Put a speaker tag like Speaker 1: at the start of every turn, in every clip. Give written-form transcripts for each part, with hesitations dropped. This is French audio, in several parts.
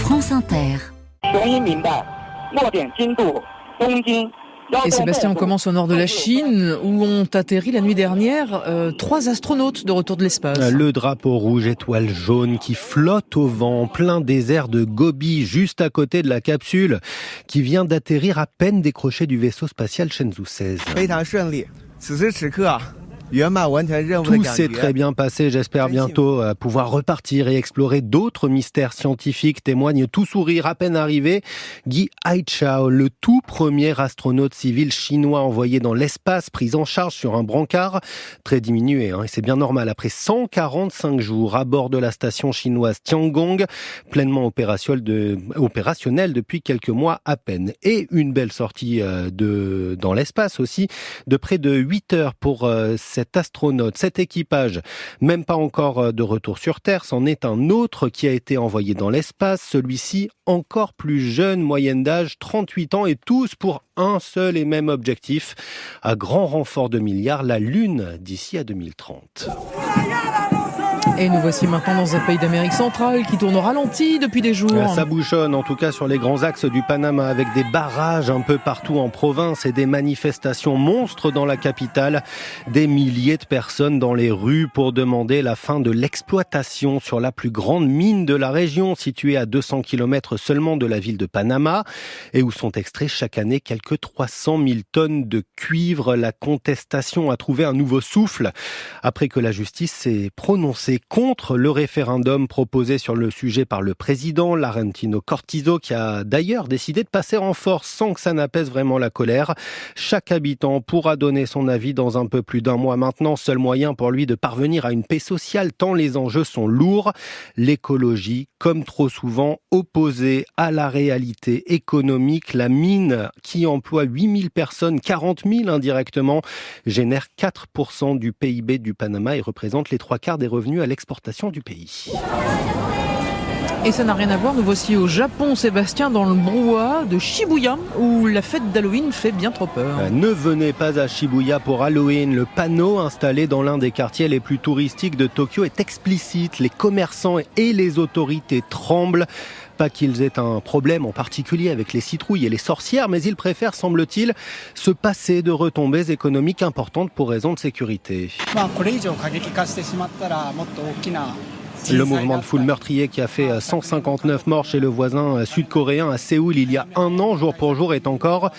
Speaker 1: France Inter.
Speaker 2: Et Sébastien, on commence au nord de la Chine, où ont atterri la nuit dernière 3 astronautes de retour de l'espace.
Speaker 3: Le drapeau rouge étoile jaune qui flotte au vent, en plein désert de Gobi, juste à côté de la capsule, qui vient d'atterrir à peine décrochée du vaisseau spatial Shenzhou 16. Tout s'est très bien passé, j'espère bientôt pouvoir repartir et explorer d'autres mystères scientifiques, témoigne tout sourire à peine arrivé Guy Haichao, le tout premier astronaute civil chinois envoyé dans l'espace, pris en charge sur un brancard très diminué, et c'est bien normal, après 145 jours à bord de la station chinoise Tiangong, pleinement opérationnelle depuis quelques mois à peine. Et une belle sortie dans l'espace aussi, de près de 8 heures pour cet astronaute, cet équipage, même pas encore de retour sur Terre, c'en est un autre qui a été envoyé dans l'espace, celui-ci encore plus jeune, moyenne d'âge 38 ans, et tous pour un seul et même objectif, à grand renfort de milliards, la Lune d'ici à 2030.
Speaker 2: Et nous voici maintenant dans un pays d'Amérique centrale qui tourne au ralenti depuis des jours.
Speaker 3: Ça bouchonne, en tout cas sur les grands axes du Panama, avec des barrages un peu partout en province et des manifestations monstres dans la capitale. Des milliers de personnes dans les rues pour demander la fin de l'exploitation sur la plus grande mine de la région, située à 200 km seulement de la ville de Panama, et où sont extraits chaque année quelques 300 000 tonnes de cuivre. La contestation a trouvé un nouveau souffle après que la justice s'est prononcée contre le référendum proposé sur le sujet par le président Laurentino Cortizo, qui a d'ailleurs décidé de passer en force sans que ça n'apaise vraiment la colère. Chaque habitant pourra donner son avis dans un peu plus d'1 mois maintenant, seul moyen pour lui de parvenir à une paix sociale tant les enjeux sont lourds. L'écologie, comme trop souvent, opposée à la réalité économique. La mine, qui emploie 8000 personnes, 40 000 indirectement, génère 4% du PIB du Panama et représente les 3/4 des revenus à l'exportation du pays.
Speaker 2: Et ça n'a rien à voir, nous voici au Japon, Sébastien, dans le brouhaha de Shibuya, où la fête d'Halloween fait bien trop peur.
Speaker 3: Ne venez pas à Shibuya pour Halloween. Le panneau installé dans l'un des quartiers les plus touristiques de Tokyo est explicite. Les commerçants et les autorités tremblent. Pas qu'ils aient un problème en particulier avec les citrouilles et les sorcières, mais ils préfèrent, semble-t-il, se passer de retombées économiques importantes pour raison de sécurité. Le mouvement de foule meurtrier qui a fait 159 morts chez le voisin sud-coréen à Séoul il y a 1 an, jour pour jour, est encore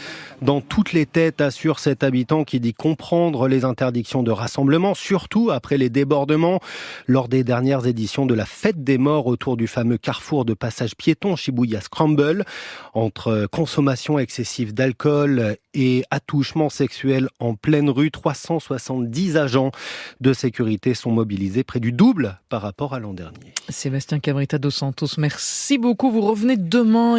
Speaker 3: dans toutes les têtes, assure cet habitant qui dit comprendre les interdictions de rassemblement, surtout après les débordements lors des dernières éditions de la fête des morts autour du fameux carrefour de passage piéton Shibuya Scramble. Entre consommation excessive d'alcool et attouchements sexuels en pleine rue, 370 agents de sécurité sont mobilisés, près du double par rapport à l'an dernier.
Speaker 2: Sébastien Cabrita dos Santos, merci beaucoup. Vous revenez demain.